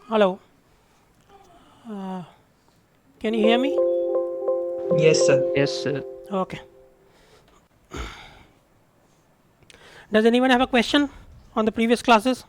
Hello. Uh, can you hear me? Yes, sir. Yes, sir. Okay. Does anyone have a question on the previous classes?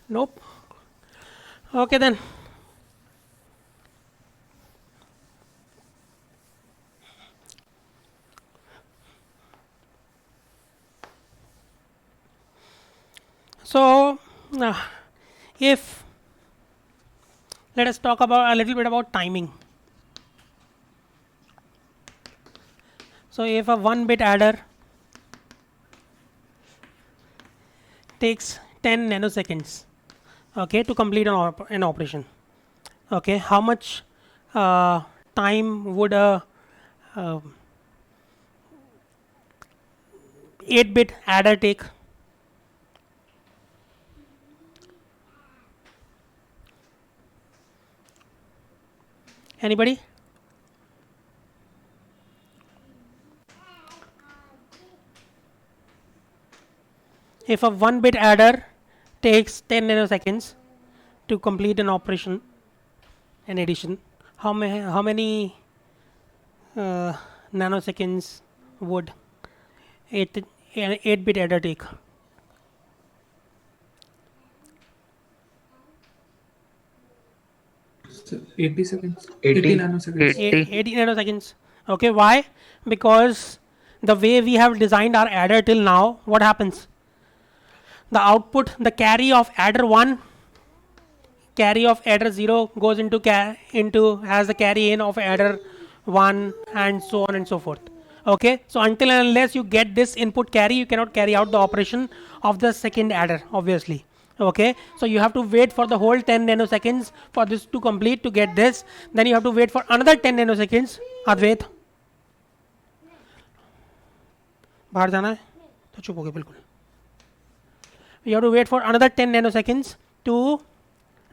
Nope. Okay then. So, uh, if let us talk about a little bit about timing. So, if a 1-bit adder takes 10 nanoseconds, okay, to complete an operation, okay, how much uh, time would a 8-bit adder take? Anybody? If a 1-bit adder takes 10 nanoseconds to complete an operation, an addition, how many uh, nanoseconds would 8 8-bit adder take? So 80 seconds, 80 80. nanoseconds. 80. 80 nanoseconds. Okay, why? Because the way we have designed our adder till now, what happens? The output, the carry of adder 1, carry of adder 0 goes into as the carry in of adder 1, and so on and so forth. Okay, so until and unless you get this input carry, you cannot carry out the operation of the second adder, obviously. Okay, so you have to wait for the whole 10 nanoseconds for this to complete to get this. Then you have to wait for another 10 nanoseconds. Advait, बाहर जाना है तो चुप हो गए बिल्कुल. You have to wait for another 10 nanoseconds to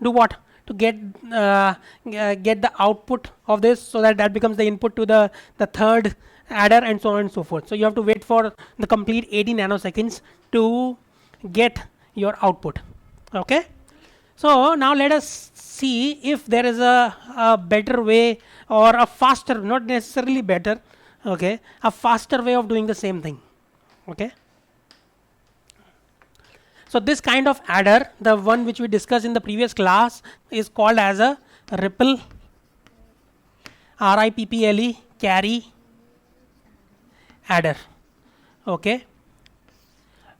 do what? To get the output of this, so that that becomes the input to the third adder, and so on and so forth. So you have to wait for the complete 80 nanoseconds to get your output. Okay, so now let us see if there is a better way, or a faster, not necessarily better, okay, a faster way of doing the same thing. Okay, so this kind of adder, the one which we discussed in the previous class, is called as a ripple, RIPPLE, carry adder. Okay,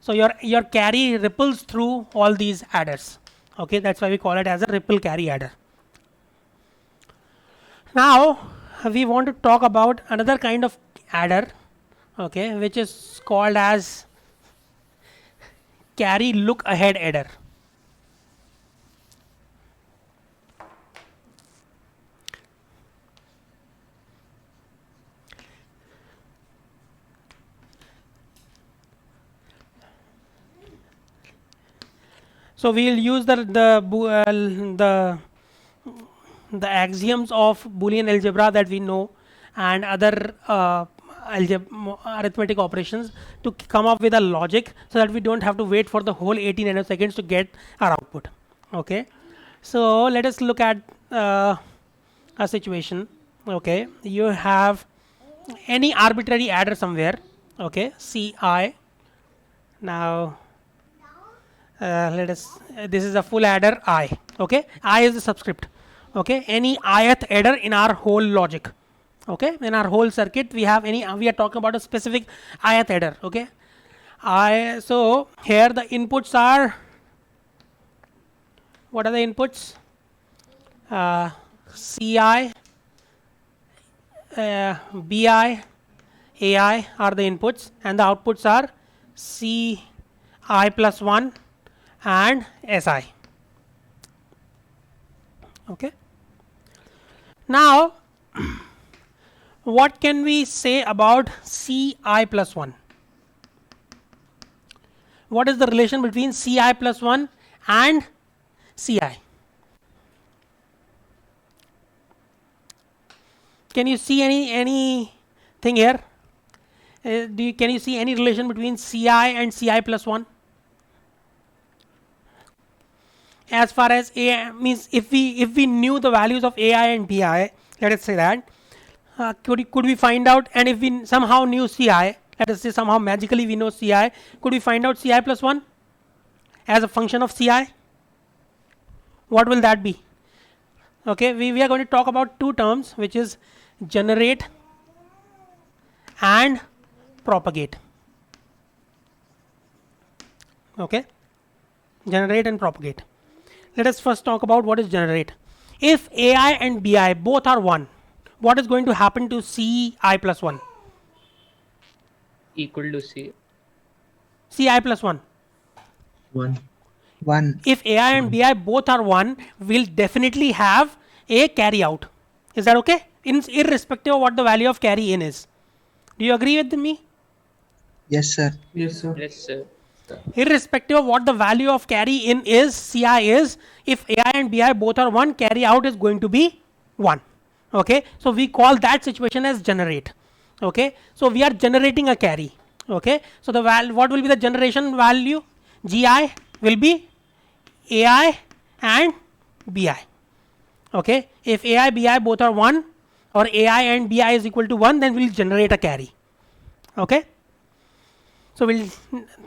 so your carry ripples through all these adders. Okay, that's why we call it as a ripple carry adder. Now we want to talk about another kind of adder, okay, which is called as carry look ahead adder. So we will use the axioms of Boolean algebra that we know, and other arithmetic operations, to come up with a logic, so that we don't have to wait for the whole 80 nanoseconds to get our output. Okay, so let us look at a situation. Okay, you have any arbitrary adder somewhere. Okay, Ci. Now let us this is a full adder I. Okay, I is the subscript. Okay, any ith adder in our whole logic. Okay, in our whole circuit we have any, we are talking about a specific ith adder. Okay, I, so here the inputs are, what are the inputs? Ci, Bi, Ai are the inputs, and the outputs are Ci plus 1 and Si. Okay, now what can we say about Ci plus 1? what is the relation between Ci plus 1 and Ci? Can you see anything here? Can you see any relation between Ci and Ci plus 1? As far as A means, if we knew the values of Ai and Bi, let us say that, could we find out, and if we somehow knew Ci, let us say somehow magically we know Ci, could we find out Ci plus 1 as a function of Ci? What will that be? Okay, we are going to talk about two terms, which is generate and propagate. Okay, generate and propagate. Let us first talk about what is generate. If Ai and Bi both are 1, what is going to happen to Ci plus 1? Equal to C. Ci plus 1. 1. 1. If Ai and Bi both are 1, we'll definitely have a carry out. Is that okay? Irrespective of what the value of carry in is. Do you agree with me? Yes, sir. Yes, sir. Yes, sir. Irrespective of what the value of carry in is, Ci is, if Ai and Bi both are 1, carry out is going to be 1. Okay, so we call that situation as generate. Okay, so we are generating a carry. Okay, so the what will be the generation value? Gi will be Ai and Bi. Okay, if Ai Bi both are 1 or Ai and Bi is equal to 1, then we'll generate a carry. Okay, so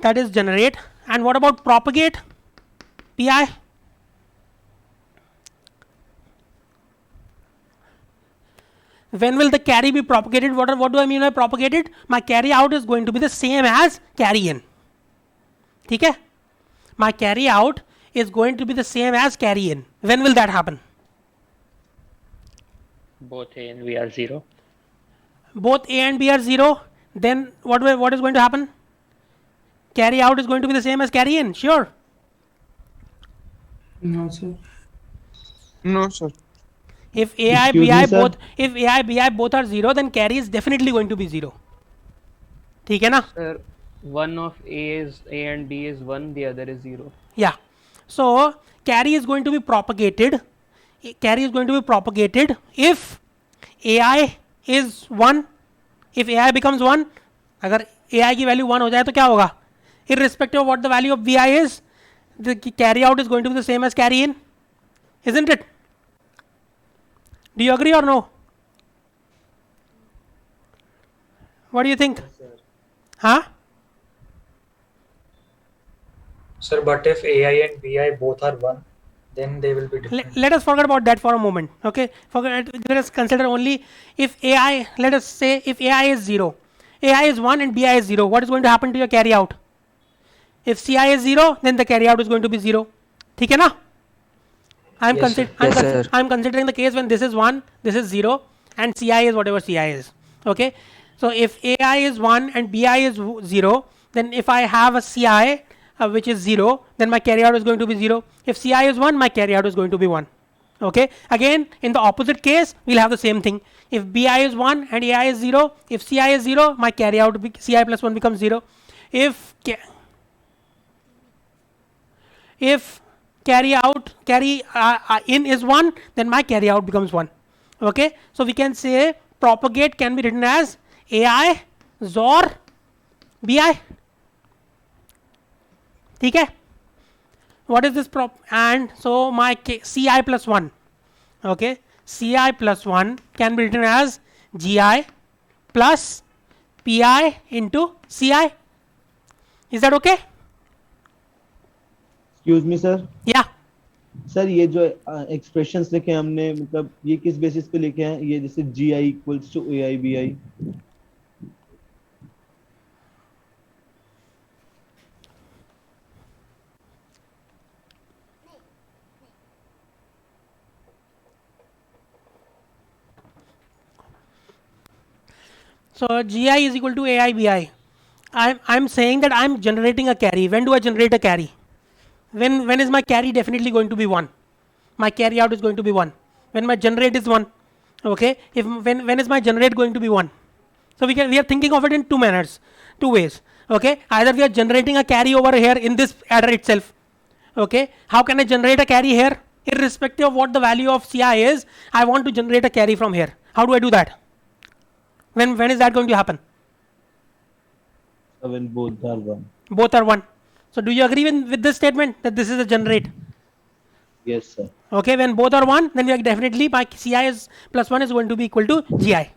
that is generate. And what about propagate? Pi. When will the carry be propagated? What do I mean by propagated? My carry out is going to be the same as carry in. Okay? My carry out is going to be the same as carry in. When will that happen? Both A and B are 0. Both A and B are 0. Then what is going to happen? Carry out is going to be the same as carry in. Sure. No, sir. No, sir. If Ai Excuse Bi me, sir? if Ai Bi both are 0, then carry is definitely going to be 0. ठीक है ना? Sir, one of A and B is 1, the other is 0. Yeah. So carry is going to be propagated. Carry is going to be propagated if Ai is 1. If Ai becomes 1, अगर Ai की value 1 हो जाए तो क्या होगा? Irrespective of what the value of Vi is, the carry out is going to be the same as carry in, isn't it? Do you agree or no? What do you think? Huh? Sir, but if AI and BI both are 1, then they will be different. Let us forget about that for a moment. Okay, let us consider only if Ai, let us say if Ai is 0, Ai is 1 and Bi is 0, what is going to happen to your carry out? If Ci is 0, then the carry out is going to be 0. ठीक है ना? I'm Yes, sir. I'm considering the case when this is 1, this is 0, and Ci is whatever Ci is. Okay, so if Ai is 1 and Bi is 0, then if I have a Ci which is 0, then my carry out is going to be 0. If Ci is 1, my carry out is going to be 1. Okay, again in the opposite case we'll have the same thing. If Bi is 1 and Ai is 0, if Ci is 0, my carry out Ci plus 1 becomes 0. If carry in is 1, then my carry out becomes 1. Okay, so we can say propagate can be written as Ai XOR Bi. ठीक है? What is this and so my Ci plus 1, okay, Ci plus 1 can be written as Gi plus Pi into Ci. Is that okay? Excuse me sir. Yeah. Sir ये जो expressions लिखे हैं हमने, मतलब ये किस बेसिस पे लिखे हैं? ये जैसे g i equals to a i b i. So Gi is equal to Ai Bi. I'm saying that I'm generating a carry. When do I generate a carry? When is my carry definitely going to be 1? My carry out is going to be 1. When my generate is 1. Okay. When is my generate going to be 1? So we are thinking of it in two ways. Okay, either we are generating a carry over here in this adder itself. Okay, how can I generate a carry here? Irrespective of what the value of Ci is, I want to generate a carry from here. How do I do that? When is that going to happen? When both are 1. Both are 1. So do you agree with this statement that this is a generate? Yes, sir. Okay, when both are 1, then we are definitely my Ci is plus 1 is going to be equal to Gi.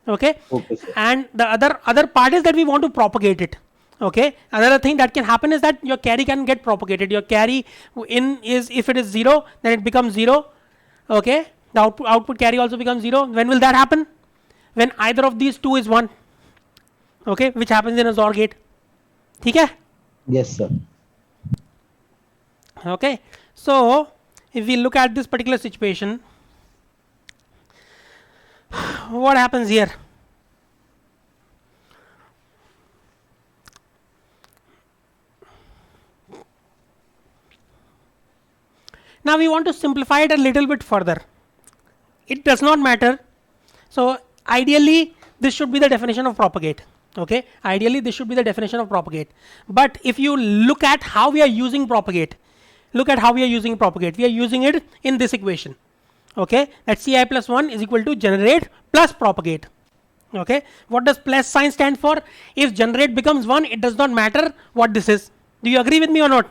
Okay, Okay, sir. and the other part is that we want to propagate it. Okay, another thing that can happen is that your carry can get propagated. Your carry in is, if it is 0, then it becomes 0. Okay, the output carry also becomes 0. When will that happen? When either of these two is 1. Okay, which happens in a XOR gate. ठीक है? Yes, sir. Okay, so if we look at this particular situation, what happens here? Now we want to simplify it a little bit further. It does not matter. So ideally this should be the definition of propagate. Okay, ideally this should be the definition of propagate. But if you look at how we are using propagate, we are using it in this equation. Okay, that Ci plus 1 is equal to generate plus propagate. Okay, what does plus sign stand for? If generate becomes 1, it does not matter what this is. Do you agree with me or not?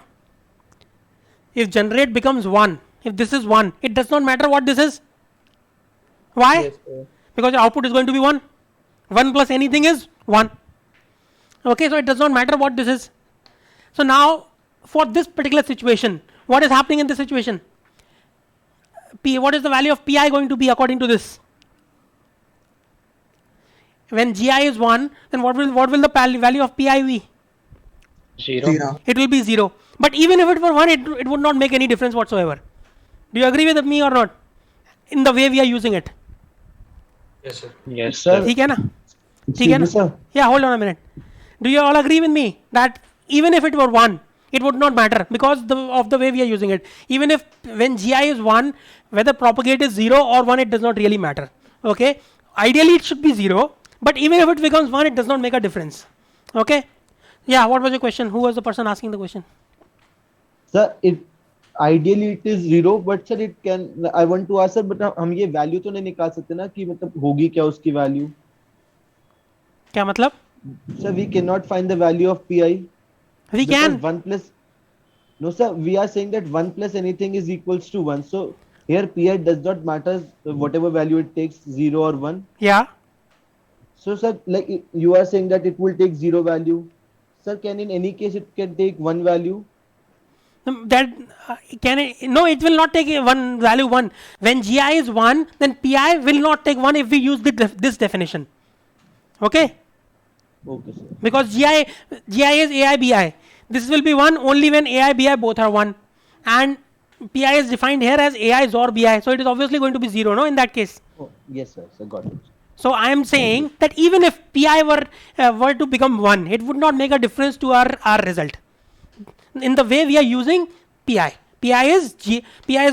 If generate becomes 1, if this is 1, it does not matter what this is. Why? Yes, sir. Because your output is going to be 1. 1 plus anything is 1. Okay, so it does not matter what this is. So now for this particular situation, what is happening in this situation? What is the value of Pi going to be according to this? When Gi is 1, then what will the value of Pi be? 0. It will be 0. But even if it were 1, it would not make any difference whatsoever. Do you agree with me or not? In the way we are using it. Yes, sir. Yes, Sir. sir. ठीक है ना? Excuse ठीक है me, ना? sir. Yeah, hold on a minute. Do you all agree with me that even if it were 1, it would not matter because of the way we are using it. Even if when Gi is 1, whether propagate is 0 or 1, it does not really matter. Okay, ideally it should be 0, but even if it becomes 1, it does not make a difference. Okay, yeah, what was your question? Who was the person asking the question? Sir, ideally it is 0, but sir it can, I want to ask sir, but हम ये value तो नहीं निकाल सकते ना कि मतलब होगी क्या उसकी value? क्या मतलब? Sir, we cannot find the value of Pi. We Because can. 1 plus, no sir, we are saying that 1 plus anything is equals to 1. So here Pi does not matter whatever value it takes, 0 or 1. Yeah. So sir, like you are saying that it will take 0 value. Sir, can in any case it can take 1 value? That can it? No, it will not take one value 1. When Gi is 1, then Pi will not take 1 if we use this definition. Okay. Okay, sir. Because Gi is Ai Bi. This will be 1 only when Ai Bi both are 1, and Pi is defined here as Ai XOR Bi. So it is obviously going to be 0. No, in that case. Oh, yes, sir. Sir, got it. So I am saying that even if Pi were to become 1, it would not make a difference to our result. In the way we are using Pi. Pi is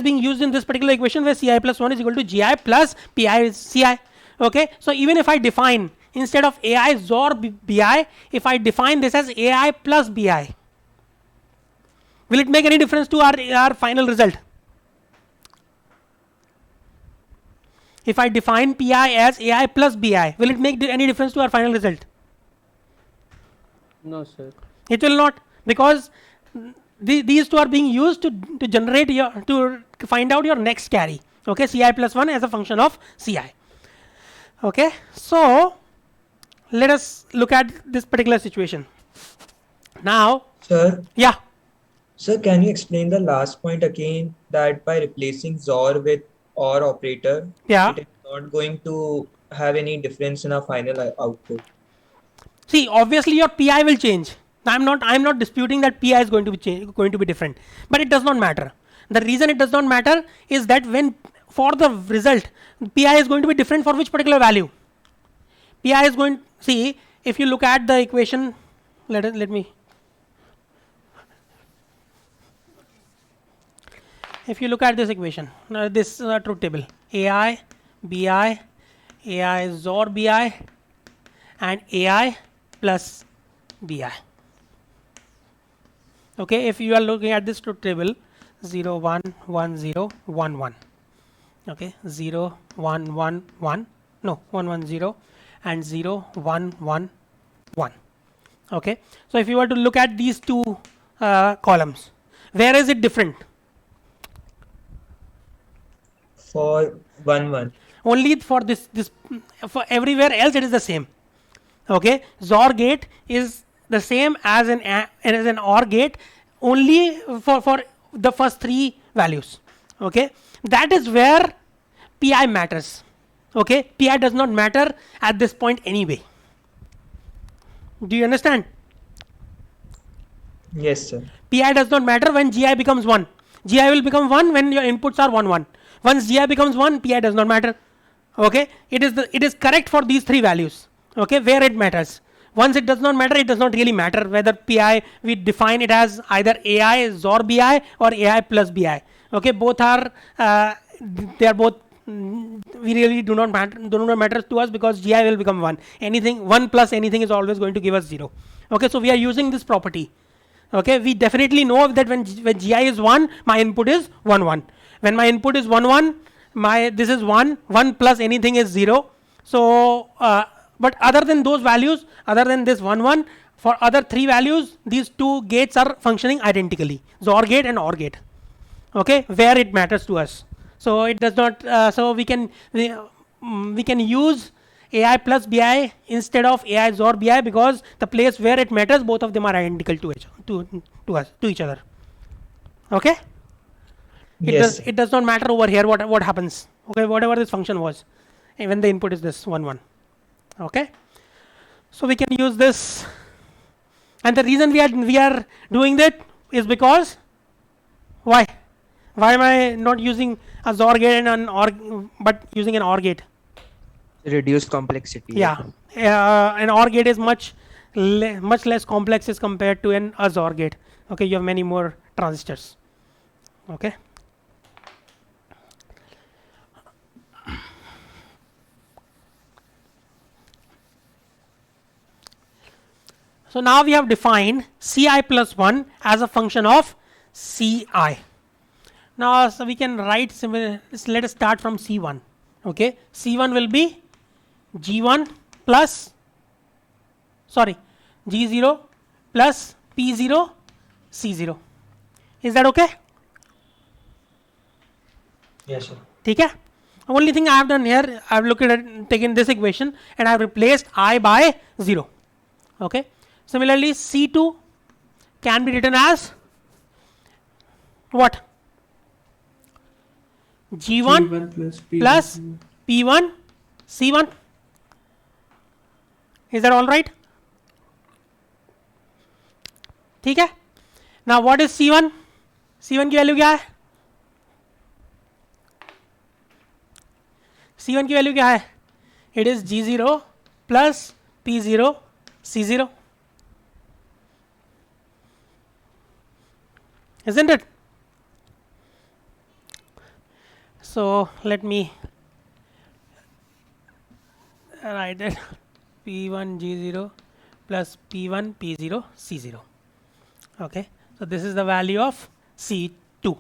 being used in this particular equation where Ci plus 1 is equal to Gi plus Pi is Ci. Okay. So even if I define instead of Ai XOR Bi, if I define this as Ai plus Bi, will it make any difference to our final result? If I define Pi as Ai plus Bi, will it make any difference to our final result? No, sir. It will not, because these two are being used to generate to find out your next carry. Okay, Ci plus 1 as a function of Ci. Okay, so let us look at this particular situation. Now, Sir, yeah, sir, can you explain the last point again, that by replacing XOR with OR operator, yeah. it is not going to have any difference in our final output? See, obviously your Pi will change. I'm not disputing that Pi is going to be different, but it does not matter. The reason it does not matter is that when for the result, Pi is going to be different for which particular value? Pi is going, see, if you look at the equation, let me. If you look at this equation, this truth table, Ai, Bi, Ai XOR Bi, and Ai plus Bi. Okay, if you are looking at this truth table, 0 1 1 0 1 1. Okay, 0 1 1 1, no 1 1 0 and 0 1 1 1. Okay, so if you were to look at these two columns, where is it different? For 1 1. Only for this for everywhere else it is the same. Okay, XOR gate is the same as an OR gate only for the first three values. Okay, that is where PI matters. Okay, PI does not matter at this point anyway. Do you understand? Yes, sir. PI does not matter when GI becomes 1. GI will become 1 when your inputs are 1 1. Once GI becomes 1, PI does not matter. Okay, it is correct for these three values. Okay, where it matters. Once it does not matter, it does not really matter whether PI, we define it as either AI XOR BI or AI plus BI. Okay, both are they are both we really do not matter to us, because GI will become 1. Anything 1 plus anything is always going to give us 0. Okay, so we are using this property. Okay, we definitely know that when GI is 1, my input is 1 1. When my input is 1 1, this is 1 1 plus anything is 0. So but other than those values, other than this 1 1, for other three values, these two gates are functioning identically, XOR gate and OR gate. Okay, where it matters to us. So it does not. So we can use AI plus BI instead of AI XOR BI, because the place where it matters, both of them are identical to each other. Okay. It does not matter over here what happens. Okay, whatever this function was, when the input is this 1 1. Okay, so we can use this, and the reason we are doing that is because why am I not using a XOR gate and an OR, but using an OR gate? Reduce complexity. Yeah, an OR gate is much less complex as compared to an XOR gate. Okay, you have many more transistors. Okay. So now we have defined Ci plus 1 as a function of Ci. Now, so we can write similar. Let us start from C1. Okay, C1 will be G1 plus, sorry, G0 plus P0 C0. Is that okay? Yes, sir. ठीक है. Only thing I have done here, I have taken this equation and I have replaced I by 0. Okay. Similarly, C2 can be written as what? G1 plus P1 C1. Is that all right? ठीक है. Now what is C1? C1 की value क्या है? C1 की value क्या है? It is G0 plus P0 C0. Isn't it? So let me write it. P1 G0 plus P1 P0 C0. Okay, so this is the value of C2.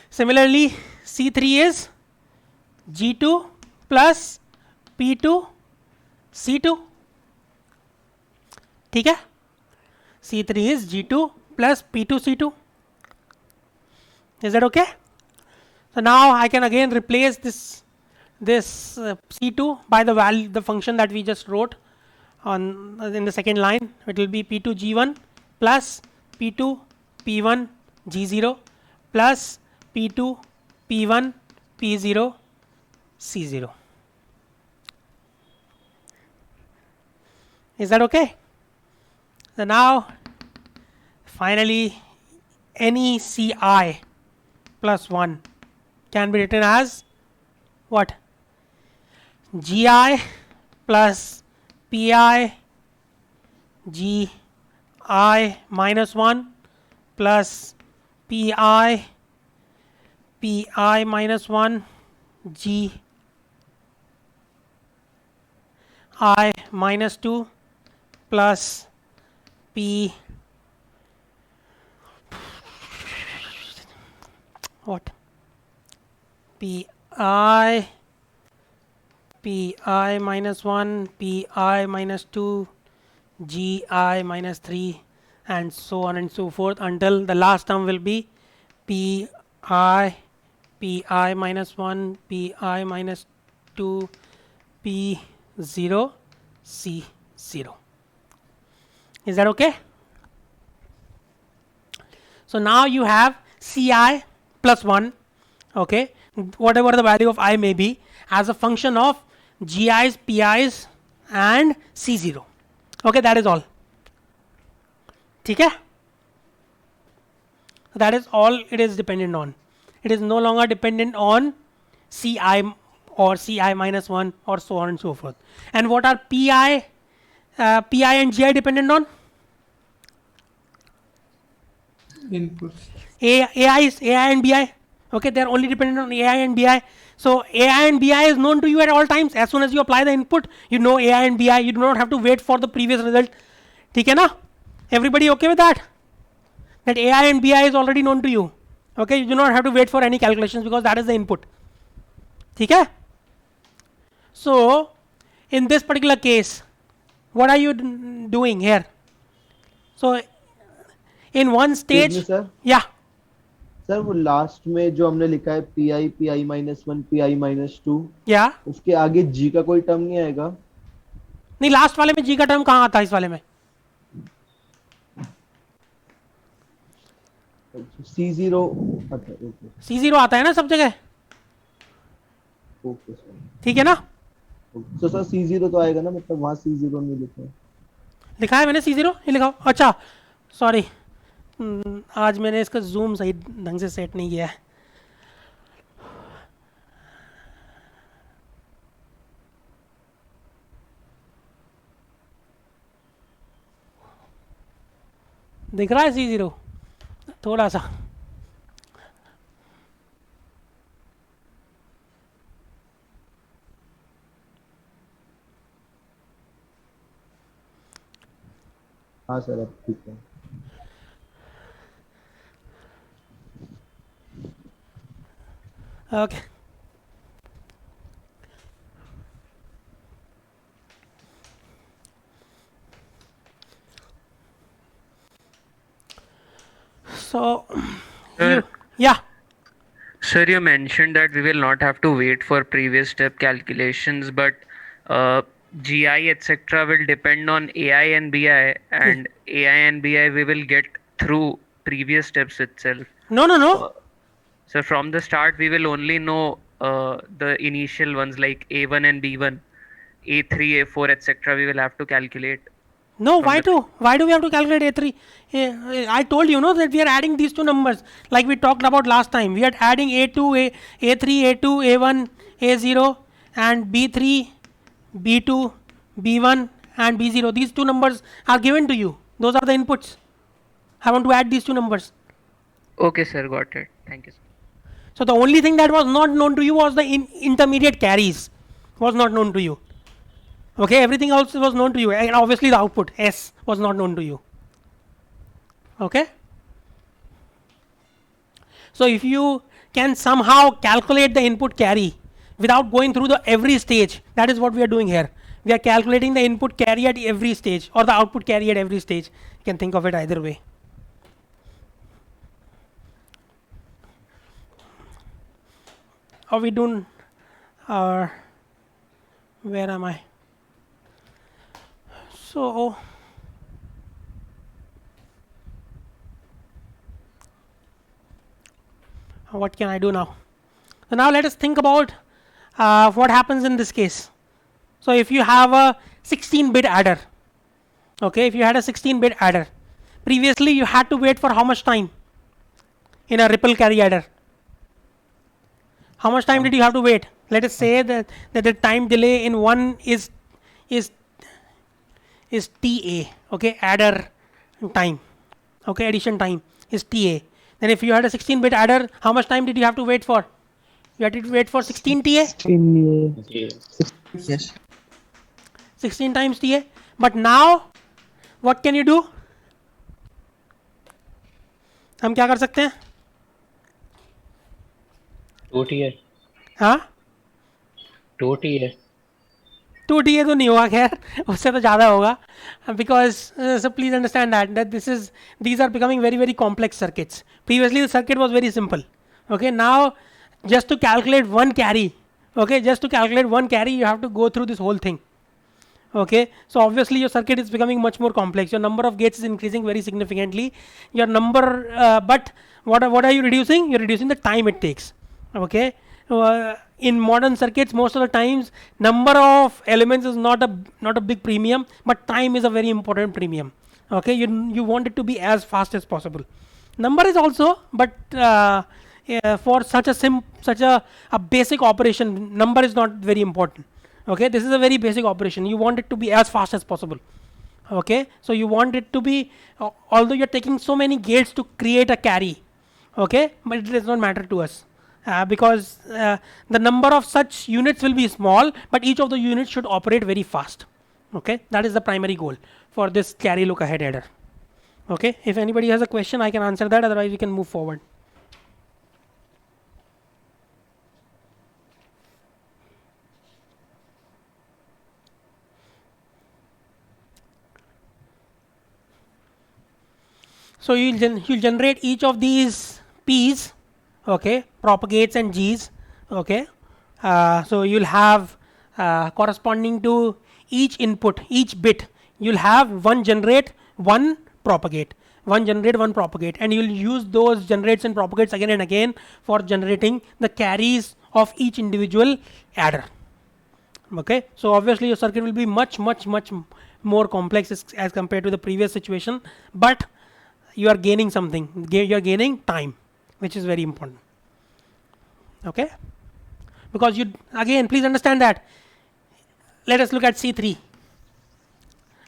Similarly, C3 is G2 plus P2 C2. ठीक है. C3 is G2 plus P2 C2. Is that okay? So now I can again replace this C2 by the function that we just wrote on in the second line. It will be P2 G1 plus P2 P1 G0 plus P2 P1 P0 C0. Is that okay? So now finally any Ci plus 1 can be written as what? Gi plus Pi Gi minus 1 plus Pi minus 1 Gi minus 2 plus P what pi minus 1, pi minus 2, gi minus 3, and so on and so forth until the last term will be pi minus 1, pi minus 2, p0, c0. Is that okay? So now you have ci plus 1, okay, whatever the value of I may be, as a function of gi's, pi's and c0. Okay, that is all. Okay? That is all it is dependent on. It is no longer dependent on ci or ci minus 1 or so on and so forth. And what are pi and gi dependent on? Inputs. AI and bi. Okay, they are only dependent on AI and bi. So AI and bi is known to you at all times. As soon as you apply the input, you know AI and bi. You do not have to wait for the previous result. ठीक है ना? Everybody okay with that? That AI and bi is already known to you. Okay, you do not have to wait for any calculations because that is the input. ठीक है? So in this particular case, what are you doing here? So in one stage, sir yeah. Sir वो last में जो हमने लिखा है P I minus 1 pi-2 या उसके आगे जी का कोई टर्म नहीं आएगा? नहीं, लास्ट वाले में जी का टर्म कहाँ आता है? इस वाले में C0 अच्छा ओके C0 आता है ना सब जगह. Okay sir. ठीक है ना? तो सर C0 तो आएगा ना, मतलब वहाँ C0 नहीं लिखा है. लिखा है मैंने C0, ये लिखा. अच्छा सॉरी, आज मैंने इसका जूम सही ढंग से सेट नहीं किया है. दिख रहा है C0 थोड़ा सा. हाँ सर अब ठीक है. Okay. So, yeah. Sir, you mentioned that we will not have to wait for previous step calculations, but GI etc. will depend on AI and BI, and AI and BI we will get through previous steps itself. No. So from the start we will only know the initial ones like A1 and B1, A3, A4 etc. we will have to calculate. No, why do we have to calculate A3? I told you, no, that we are adding these two numbers like we talked about last time. We are adding A2, A3, A2, A1, A0 and B3, B2, B1 and B0. These two numbers are given to you. Those are the inputs. I want to add these two numbers. Okay sir, got it. Thank you sir. So the only thing that was not known to you was the intermediate carries was not known to you. Okay, everything else was known to you, and obviously the output S was not known to you. Okay. So if you can somehow calculate the input carry without going through the every stage, that is what we are doing here. We are calculating the input carry at every stage or the output carry at every stage. You can think of it either way. Or we don't, where am I? So what can I do now? So now let us think about what happens in this case. So if you have a 16-bit adder, okay, if you had a 16-bit adder, previously you had to wait for how much time in a ripple carry adder? How much time did you have to wait? Let us say that the time delay in one is TA, okay, adder time, okay, addition time is TA. Then if you had a 16-bit adder, how much time did you have to wait for? You had to wait for 16 TA? Yes. 16 times TA. But now, what can you do? हम क्या कर सकते हैं? 2T है, हाँ 2T है. 2 TA तो नहीं होगा खैर, उससे तो ज़्यादा होगा, because so please understand that these are becoming very very complex circuits. Previously the circuit was very simple. Okay, now just to calculate one carry, okay, just to calculate one carry you have to go through this whole thing. Okay, so obviously your circuit is becoming much more complex, your number of gates is increasing very significantly, your number but what are you reducing? You're reducing the time it takes. Okay, in modern circuits most of the times number of elements is not a big premium, but time is a very important premium. Okay, you want it to be as fast as possible. Number is also, but for such a basic operation, number is not very important. Okay, this is a very basic operation, you want it to be as fast as possible. Okay, so you want it to be although you're taking so many gates to create a carry, okay, but it does not matter to us, because the number of such units will be small, but each of the units should operate very fast. Okay, that is the primary goal for this carry look ahead header. Okay, if anybody has a question I can answer that, otherwise we can move forward. So you'll generate each of these P's, okay, propagates and G's, okay. So you'll have corresponding to each input, each bit, you'll have one generate, one propagate, one generate, one propagate, and you'll use those generates and propagates again and again for generating the carries of each individual adder. Okay, so obviously your circuit will be much more complex as compared to the previous situation, but you are gaining something, you are gaining time, which is very important. Okay, because you again please understand that, let us look at C3.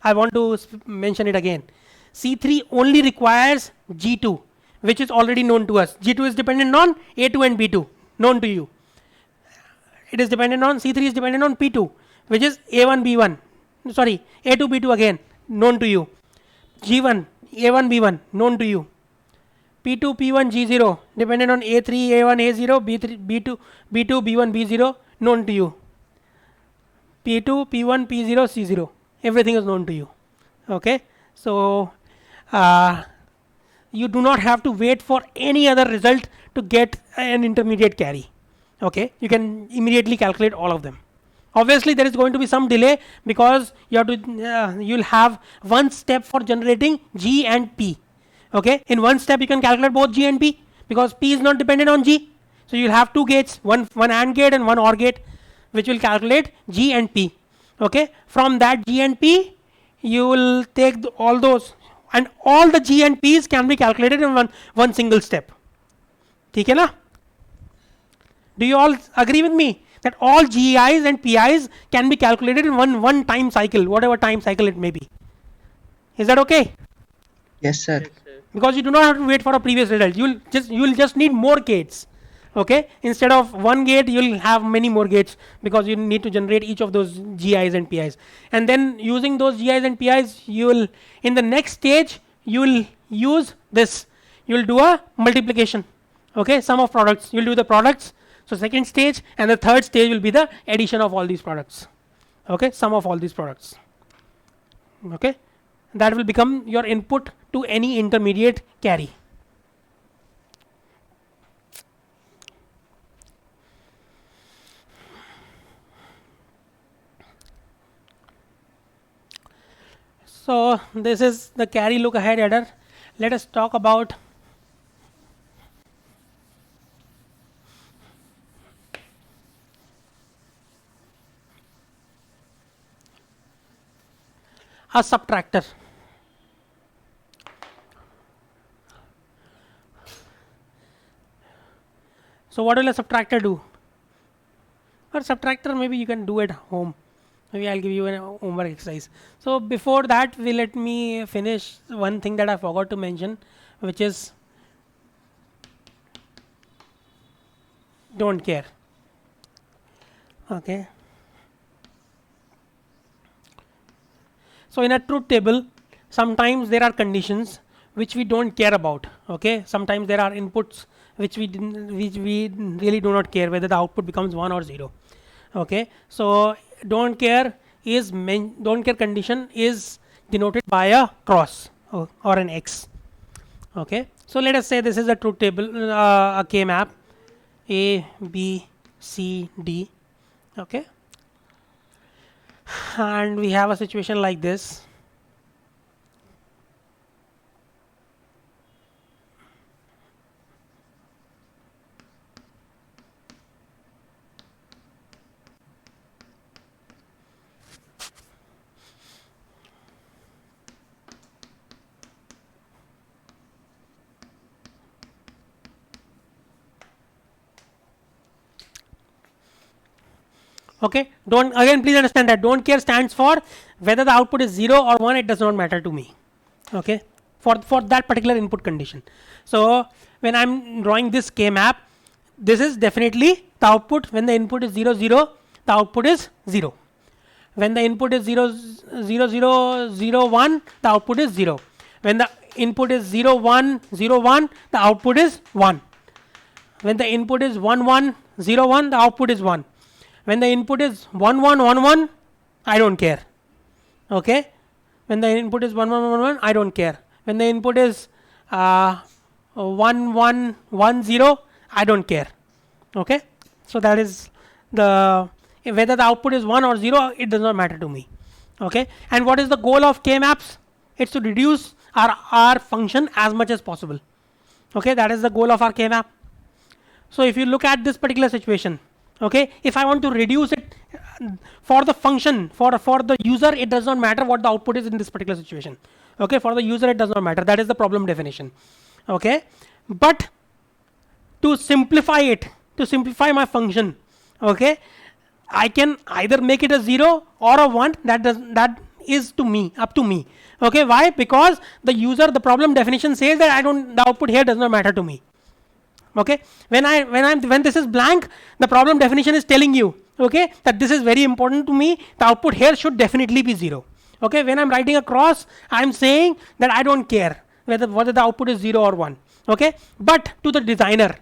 I want to mention it again. C3 only requires G2, which is already known to us. G2 is dependent on A2 and B2, known to you. It is dependent on C3 is dependent on P2, which is A1 B1, sorry, A2 B2 again, known to you. G1 A1 B1, known to you. P2 P1 G0 dependent on A3 A1 A0 B3 B2 B2 B1 B0, known to you. P2 P1 P0 C0, everything is known to you. Okay, so you do not have to wait for any other result to get an intermediate carry. Okay, you can immediately calculate all of them. Obviously there is going to be some delay because you have to you'll have one step for generating G and P. Okay, in one step you can calculate both G and P because P is not dependent on G, so you'll have two gates, one AND gate and one OR gate, which will calculate G and P. Okay, from that G and P you will take all those, and all the G and P's can be calculated in one single step. ठीक है ना? Do you all agree with me that all GIs and PIs can be calculated in one time cycle, whatever time cycle it may be? Is that okay? Yes, sir. Because you do not have to wait for a previous result. You'll just need more gates. Okay, instead of one gate you'll have many more gates because you need to generate each of those GIs and PIs, and then using those GIs and PIs you will, in the next stage you will use this, you will do a multiplication. Okay, sum of products, you'll do the products. So second stage, and the third stage will be the addition of all these products. Okay, sum of all these products. Okay, that will become your input to any intermediate carry. So this is the carry look ahead header. Let us talk about a subtractor. So what will a subtractor do? Or subtractor maybe you can do at home. Maybe I'll give you an homework exercise. So before that, let me finish one thing that I forgot to mention, which is don't care. Okay. So in a truth table, sometimes there are conditions which we don't care about. Okay, sometimes there are inputs which we really do not care whether the output becomes 1 or 0. Okay, so don't care condition is denoted by a cross or an X. Okay, so let us say this is a truth table, a K map A, B, C, D. Okay, and we have a situation like this. Okay, don't, again please understand that don't care stands for whether the output is 0 or 1, it does not matter to me. Okay, for that particular input condition. So when I'm drawing this K map, this is definitely the output. When the input is 0 0, the output is 0. When the input is 0 0 0 0 1, the output is 0. When the input is 0 1 0 1, the output is 1. When the input is 1 1 0 1, the output is 1. When the input is 1 1 1 1, I don't care. Okay, when the input is 1 1 1 1, I don't care. When the input is 1 1 1 0, I don't care. Okay, so that is the, whether the output is 1 or 0, it does not matter to me. Okay, and what is the goal of K maps? It's to reduce our function as much as possible. Okay, that is the goal of our K map. So if you look at this particular situation, okay, if I want to reduce it for the function, for the user, it does not matter what the output is in this particular situation. Okay, for the user it does not matter. That is the problem definition. Okay, but to simplify it, to simplify my function, okay, I can either make it a 0 or a 1. That is to me, up to me. Okay, why? Because the user, the problem definition says that the output here does not matter to me. Okay, when this is blank, the problem definition is telling you, okay, that this is very important to me. The output here should definitely be 0. Okay, when I'm writing a cross, I'm saying that I don't care whether the output is 0 or 1. Okay, but to the designer,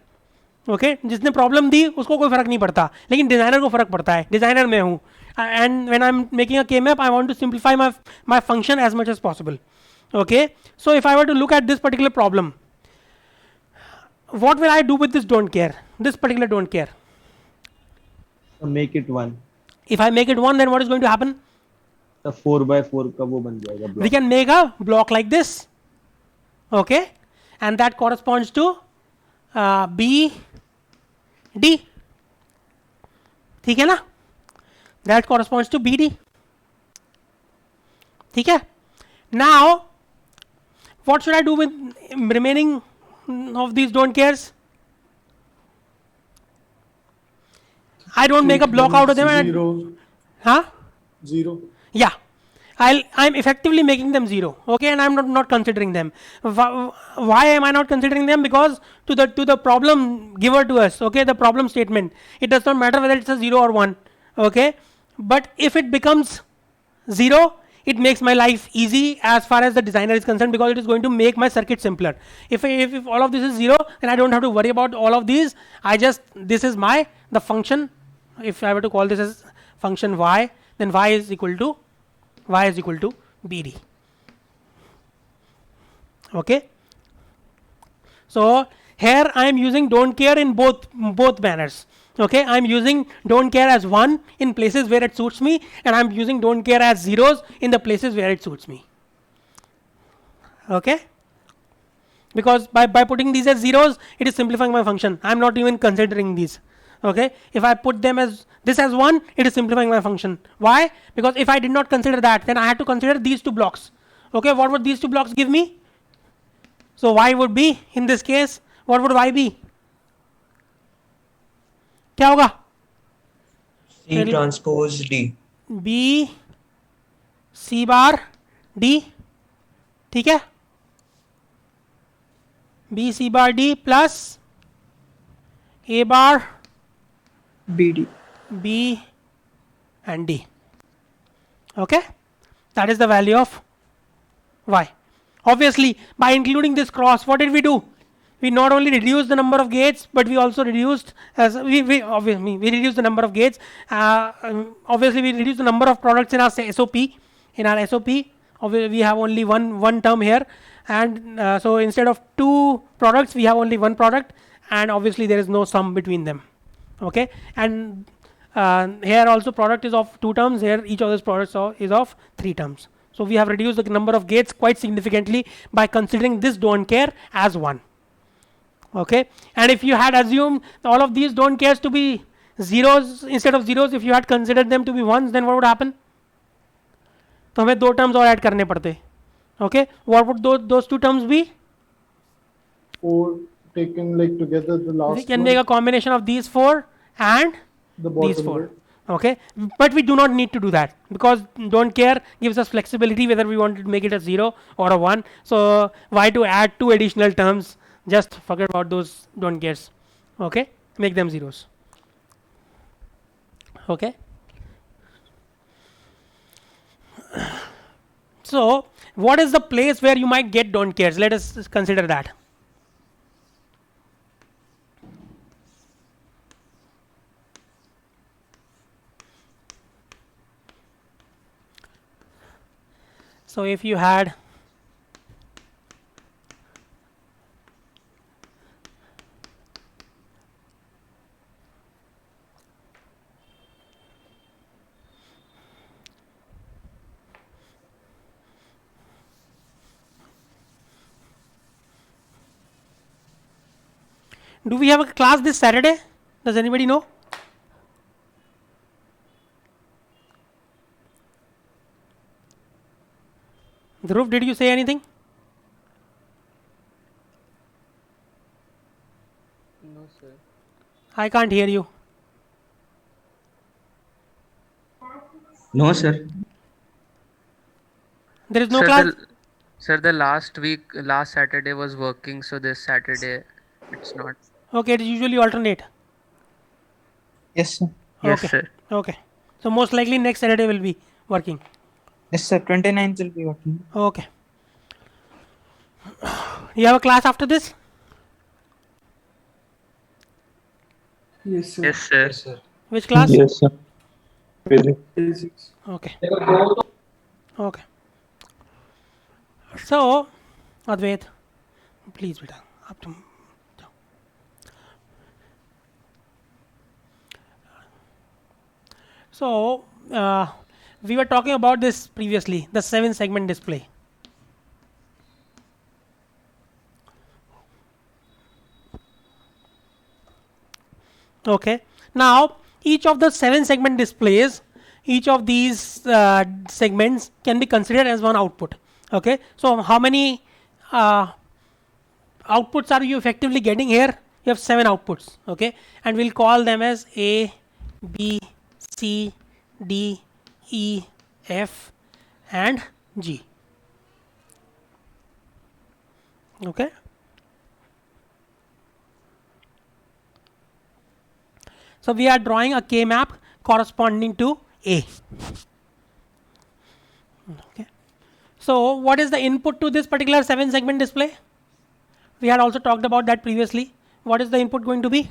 okay, जिसने problem दी उसको कोई फर्क नहीं पड़ता, लेकिन designer को फर्क पड़ता है. Designer मैं हूँ, and when I'm making a K map, I want to simplify my function as much as possible. Okay, so if I were to look at this particular problem, what will I do with this don't care? This particular don't care. Make it 1. If I make it 1, then what is going to happen? The 4x4 का वो बन जाएगा block. We can make a block like this. Okay, and that corresponds to B, D. ठीक है ना? That corresponds to BD. ठीक है? Now, what should I do with remaining of these don't cares? I don't make a block out of them. Zero. Huh? 0. Yeah, I'm effectively making them 0. Okay, and I'm not considering them. Why am I not considering them? Because to the problem given to us, okay, the problem statement, it does not matter whether it's a 0 or 1. Okay, but if it becomes 0, it makes my life easy as far as the designer is concerned, because it is going to make my circuit simpler. If all of this is 0, then I don't have to worry about all of these. This is the function. If I were to call this as function y, then y is equal to BD. Okay, so here I am using don't care in both manners. Okay, I am using don't care as 1 in places where it suits me, and I am using don't care as zeros in the places where it suits me. Okay, because by putting these as zeros, it is simplifying my function. I am not even considering these. Okay, if I put them as this as 1, it is simplifying my function. Why? Because if I did not consider that, then I had to consider these two blocks. Okay, what would these two blocks give me? So y would be, in this case, what would y be? क्या होगा? C transpose D. B C bar D. ठीक है? B C bar D plus A bar BD. B and D. Okay, that is the value of y. Obviously, by including this cross, what did we do? We not only reduced the number of gates, but we also reduced obviously we reduced the number of gates. Obviously, we reduced the number of products in our SOP. In our SOP, we have only one term here, and so instead of two products, we have only one product, and obviously there is no sum between them. Okay, and here also product is of two terms. Here each of those products is of three terms. So we have reduced the number of gates quite significantly by considering this don't care as one. Okay, and if you had assumed all of these don't cares to be zeros instead of zeros, if you had considered them to be ones, then what would happen? तो हमें दो terms और add करने पड़ते. Okay, what would those two terms be? 4 taken like together, the last We can one, make a combination of these four and the these bottom four. bit. Okay, but we do not need to do that because don't care gives us flexibility whether we want to make it a 0 or a 1. So why to add two additional terms? Just forget about those don't cares. Okay, make them zeros. Okay, so what is the place where you might get don't cares? Let us consider that. So if you had do we have a class this Saturday? Does anybody know? Dhruv, did you say anything? No, sir. I can't hear you. No, sir. There is no Sir, class. the last Saturday was working, so this Saturday it's not. Okay, it is usually alternate. Yes, sir. Yes, Okay. sir. Okay. So most likely next Saturday will be working. Yes, sir. 29th will be working. Okay. You have a class after this? Yes, sir. Yes, sir. Yes, sir. Which class? Yes, sir. Physics. Physics. Okay. Okay. So, Advait, please beta. Up to so we were talking about this previously, the 7-segment display. Okay. Now each of the 7-segment displays, each of these segments can be considered as one output. Okay. So how many outputs are you effectively getting here? You have 7 outputs. Okay, and we'll call them as A, B, C, D, E, F, and G. Okay. So we are drawing a K map corresponding to A. Okay. So what is the input to this particular 7-segment display? We had also talked about that previously. What is the input going to be?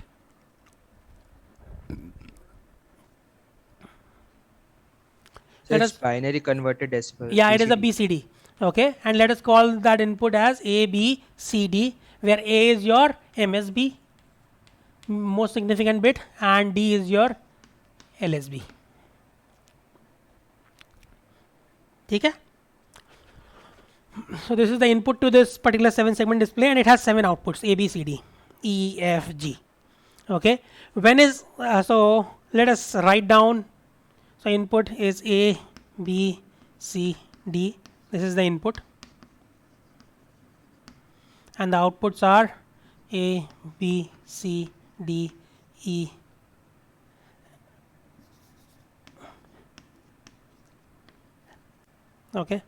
So Let it's us- binary converted decimal. Yeah, it is a BCD. BCD. Okay, and let us call that input as A, B, C, D, where A is your MSB, most significant bit, and D is your LSB. Okay. So this is the input to this particular 7-segment display, and it has 7 outputs: A, B, C, D, E, F, G. Okay. When is so? Let us write down. So input is A, B, C, D. This is the input, and the outputs are A, B, C, D, E. Okay.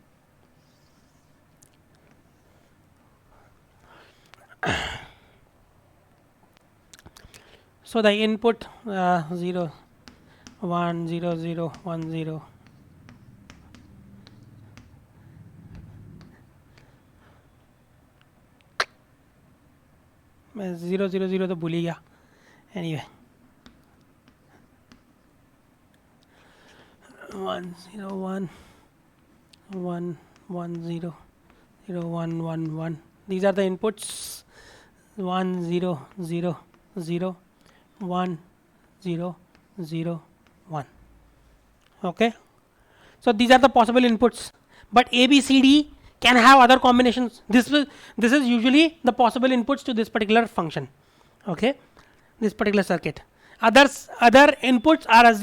So the input 0, 1, 0, 0, 1, 0. मैं 0 0 0 तो भूल ही गया. Anyway, 1 0 1 1 1 0 0 1 1 1. These are the inputs. 1 0 0 0 1 0 0 1. Okay. So these are the possible inputs. But A, B, C, D can have other combinations. This is usually the possible inputs to this particular function. Okay, this particular circuit. Other inputs are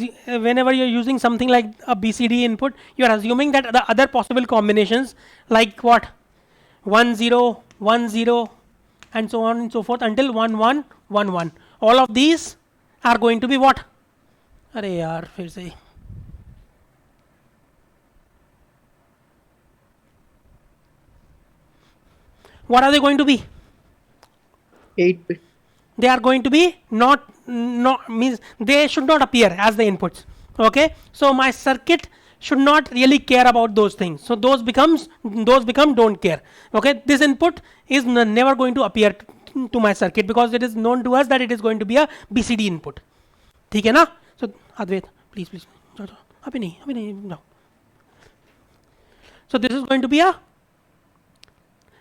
whenever you're using something like a BCD input, you are assuming that the other possible combinations like what 1 0 1 0 and so on and so forth until 1 1 1 1. All of these are going to be what? अरे यार फिर से what are they going to be? 8-bit. They are going to be not means they should not appear as the inputs. Okay, so my circuit should not really care about those things, so those become don't care. Okay, this input is never going to appear to my circuit because it is known to us that it is going to be a BCD input. ठीक है ना? So Advait, please अभी नहीं no. So this is going to be a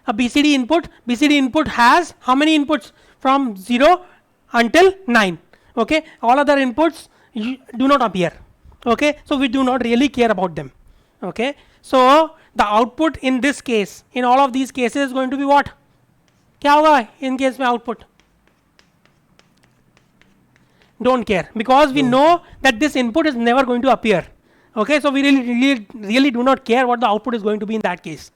BCD input. BCD input has how many inputs? From 0 until 9. Okay, all other inputs do not appear. Okay, so we do not really care about them. Okay, so the output in this case, in all of these cases, is going to be what? क्या होगा in case में output? Don't care because we know that this input is never going to appear. Okay, so we really do not care what the output is going to be in that case.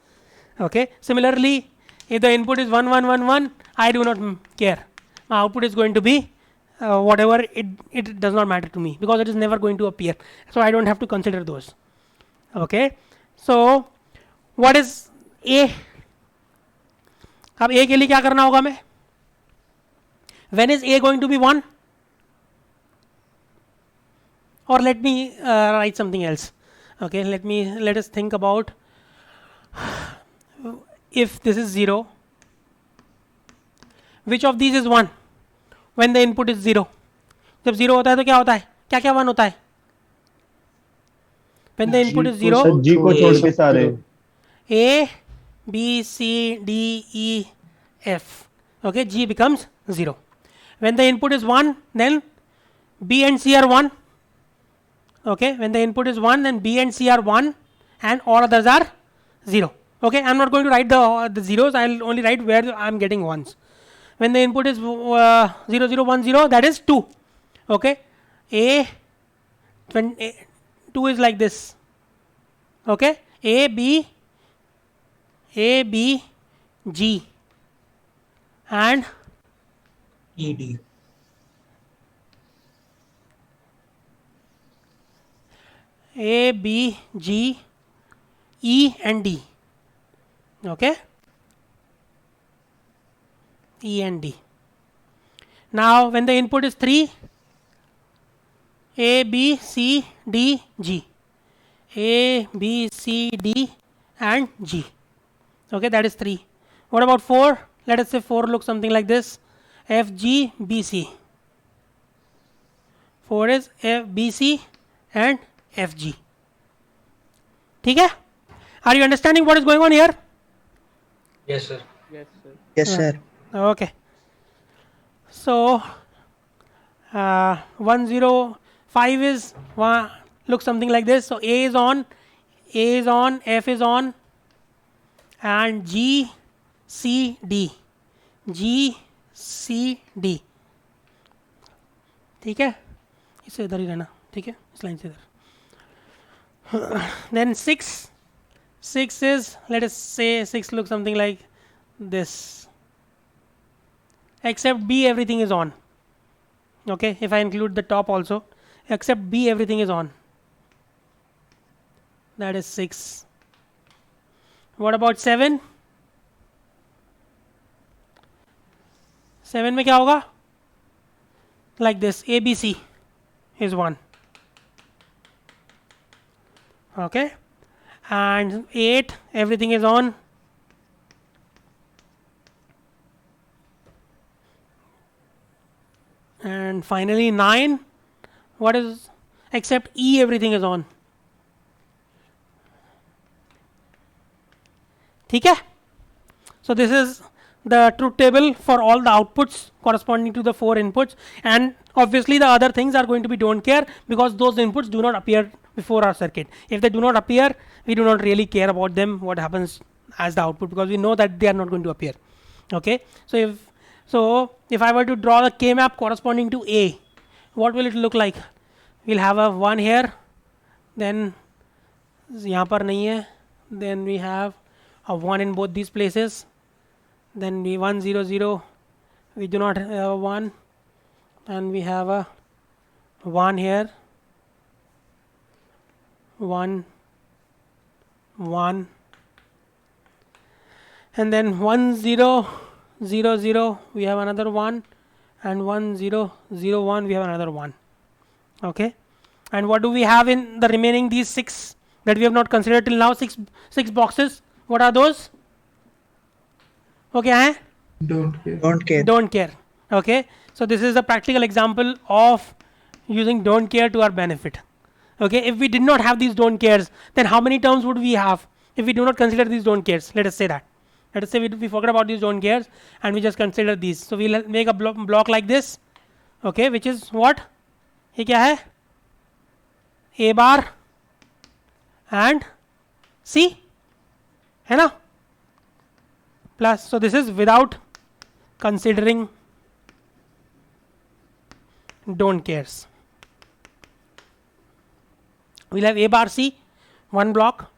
Okay, similarly, if the input is 1 1 1 1, I do not care. My output is going to be whatever, it does not matter to me because it is never going to appear, so I don't have to consider those. Okay, so what is A? अब A के लिए क्या करना होगा मैं? When is A going to be 1? Or let me write something else. Okay, let us think about if this is 0, which of these is 1 when the input is 0? जब 0 होता है तो क्या होता है? क्या क्या 1 होता है? When the input is 0, G को छोड़ के सारे A, B, C, D, E, F. Okay, G becomes 0. When the input is 1, then B and C are 1. Okay, when the input is 1, then B and C are 1 and all others are 0. Okay, I'm not going to write the zeros, I'll only write where I'm getting ones. When the input is 0 0 1 0, that is 2. Okay, when 2 is like this. Okay, A B G and ED. A B G E and D. Okay, E and D. Now when the input is 3, A B C D G, A B C D and G. Okay, that is 3. What about 4? Let us say 4 looks something like this. F G B C. 4 is F B C and F G. ठीक है? Are you understanding what is going on here? Yes, sir. Yes, sir. Yes, sir. Okay. So 105 is looks something like this. So A is on, F is on, and G C D. ठीक है? इसे इधर ही रहना. ठीक है? इस line से इधर. Then 6 is, let us say 6 looks something like this. Except B, everything is on. Okay, if I include the top also, except B, everything is on. That is 6. What about 7? 7 में क्या होगा? Like this, ABC is 1. Okay, and 8, everything is on. and finally 9. What is, except E, everything is on. ठीक है? So this is the truth table for all the outputs corresponding to the 4 inputs, and obviously the other things are going to be don't care, because those inputs do not appear before our circuit. If they do not appear, we do not really care about them, what happens as the output, because we know that they are not going to appear. Okay, so if I were to draw the K map corresponding to A, what will it look like? We'll have a 1 here, then यहाँ पर नहीं है, then we have a 1 in both these places, then we 1 0 0, we do not have a 1, and we have a 1 here, 1 1, and then 1 0 0 0, we have another 1, and 1 0 0 1, we have another 1. Okay, and what do we have in the remaining these 6 that we have not considered till now? Six boxes. What are those? Okay, hai? Don't care. Okay, so this is a practical example of using don't care to our benefit. Okay, if we did not have these don't cares, then how many terms would we have if we do not consider these don't cares? Let us say that. Let us say we forget about these don't cares and we just consider these. So we'll make a block like this. Okay, which is what? ये क्या है? A bar and C, है ना? Plus, so this is without considering don't cares. We'll have A bar C, one block.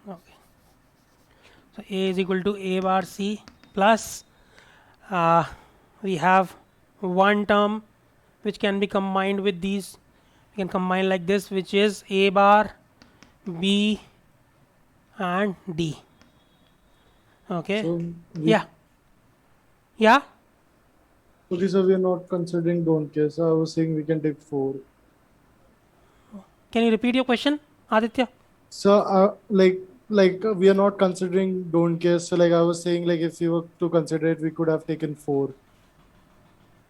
Okay. So A is equal to A bar C plus we have one term which can be combined with these. We can combine like this, which is A bar, B, and D. Okay. So Yeah. Yeah. Okay, so we are not considering don't care. So I was saying we can take 4. Can you repeat your question, Aditya? So we are not considering don't care. So like I was saying, like if you were to consider it, we could have taken 4.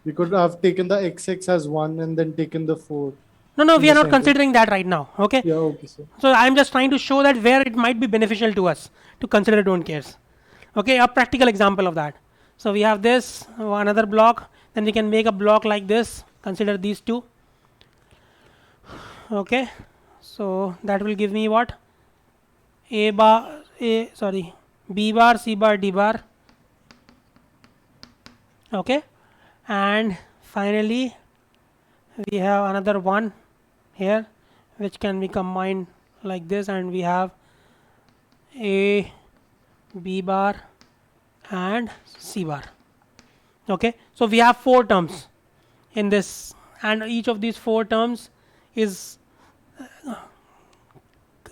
We could have taken the XX as 1 and then taken the 4. No, we In are the not center. considering that right now. Okay. Yeah, okay, sir. So I am just trying to show that where it might be beneficial to us to consider don't cares. Okay, a practical example of that. So we have this another block, then we can make a block like this. Consider these two. Okay, so that will give me what? B bar, C bar, D bar. Okay, and finally we have another one here which can be combined like this, and we have A, B bar and C bar. Okay, so we have 4 terms in this, and each of these 4 terms is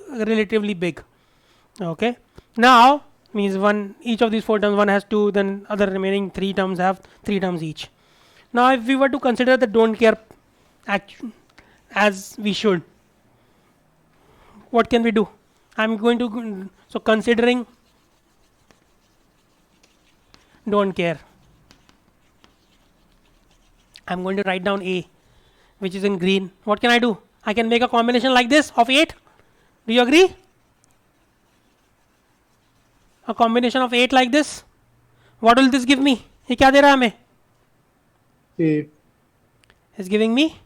relatively big. Okay, now means each of these 4 terms, one has 2, then other remaining 3 terms have 3 terms each. Now if we were to consider the don't care as we should, what can we do? I'm going to, so considering don't care, I'm going to write down A, which is in green. What can I do? I can make a combination like this of 8. Do you agree? A combination of 8 like this. What will this give me? ये क्या दे रहा है हमें? A. Is giving me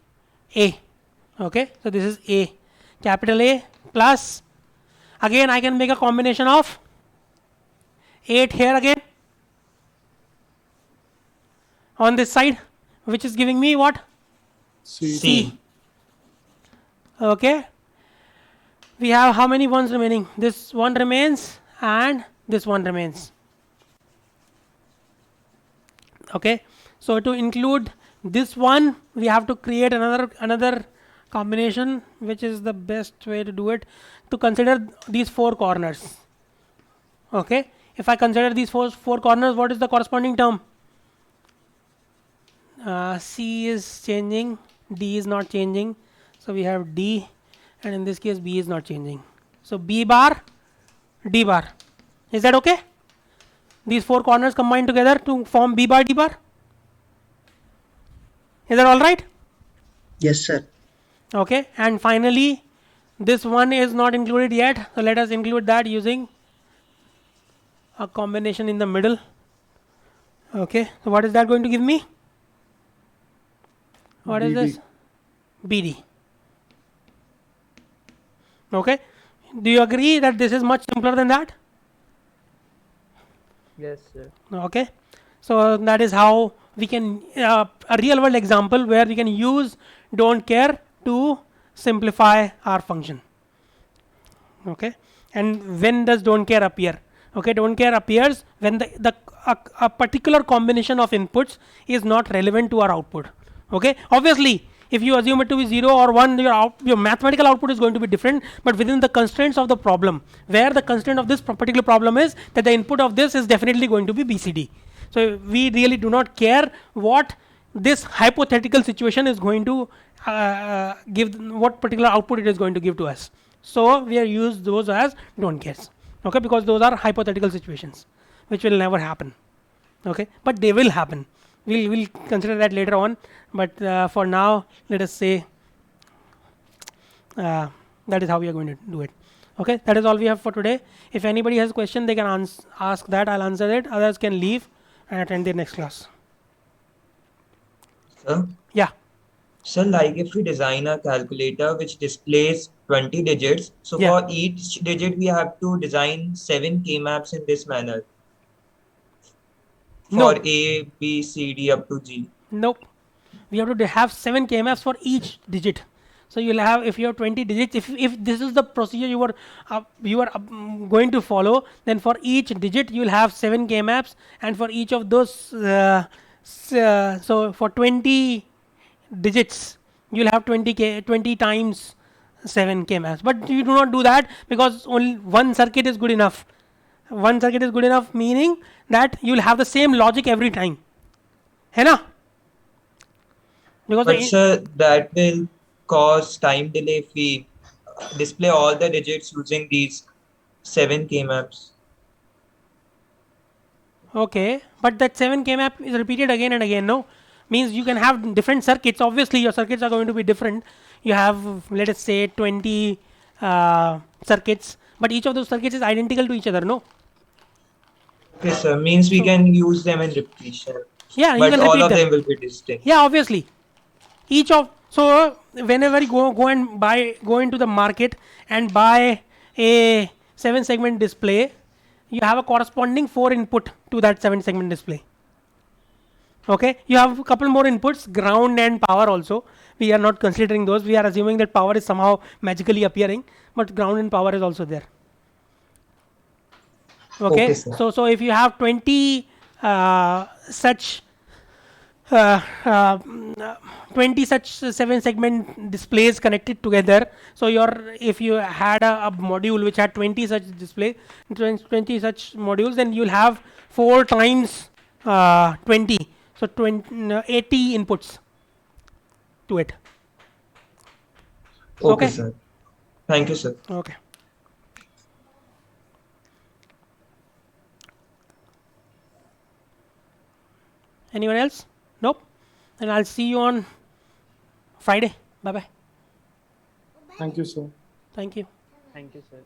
A. Okay, so this is A, capital A plus, again I can make a combination of 8 here again on this side, which is giving me what? C. Okay, we have how many ones remaining? This one remains and this one remains. Okay, so to include this one, we have to create another combination, which is the best way to do it, to consider these 4 corners. Okay, if I consider these four corners, what is the corresponding term? C is changing, D is not changing, so we have D, and in this case B is not changing. So B bar, D bar. Is that okay? these four corners combine together to form B bar D bar. Is that all right? Yes, sir. Okay, and finally this one is not included yet, so let us include that using a combination in the middle. Okay, so what is that going to give me? What is BD. this? BD. Okay, do you agree that this is much simpler than that? Yes, sir. Okay, so that is how we can a real world example where we can use don't care to simplify our function. Okay, and when does don't care appear? Okay, don't care appears when a particular combination of inputs is not relevant to our output. Okay, obviously if you assume it to be 0 or 1, your mathematical output is going to be different, but within the constraints of the problem, where the constraint of this particular problem is that the input of this is definitely going to be BCD. So we really do not care what this hypothetical situation is going to give, what particular output it is going to give to us. So we are used those as don't cares. Okay, because those are hypothetical situations which will never happen. Okay, but they will happen. We'll consider that later on, but for now let us say that is how we are going to do it. Okay, that is all we have for today. If anybody has a question, they can ask that. I'll answer it. Others can leave and attend the next class. Sir? Yeah. So like if we design a calculator which displays 20 digits, so Yeah. for each digit we have to design 7 K-maps in this manner No. for A, B, C, D up to G. Nope. We have to have 7 K-maps for each digit. So you'll have, if you have 20 digits, if this is the procedure you are going to follow, then for each digit you will have 7 K-maps, and for each of those, so for 20 digits you'll have 20 times 7 K-maps. But you do not do that because only one circuit is good enough. One circuit is good enough, meaning that you'll have the same logic every time. है ना? Because But sir, that will cause time delay if we display all the digits using these 7 K-maps. okay, but that 7 K-map is repeated again and again, no? Means you can have different circuits. Obviously, your circuits are going to be different. You have, let us say, 20 circuits, but each of those circuits is identical to each other, no? Okay, sir. Means we So- can use them in repetition. Yeah, you But can all repeat of them. them will be distinct. Yeah, obviously. Each of, so whenever you go into the market and buy a 7-segment display, you have a corresponding 4 input to that 7-segment display. Okay, you have a couple more inputs, ground and power also. We are not considering those. We are assuming that power is somehow magically appearing, but ground and power is also there. Okay, Okay, sir. so if you have 20 such uh, uh, 20 such 7-segment displays connected together, so if you had a module which had 20 such 20 such modules, then you'll have 4 times 20, so 80 inputs to it. Okay, Okay. sir. Thank you, sir. Okay. Anyone else? Nope. Then I'll see you on Friday. Bye bye. Thank you, sir. Thank you. Thank you, sir.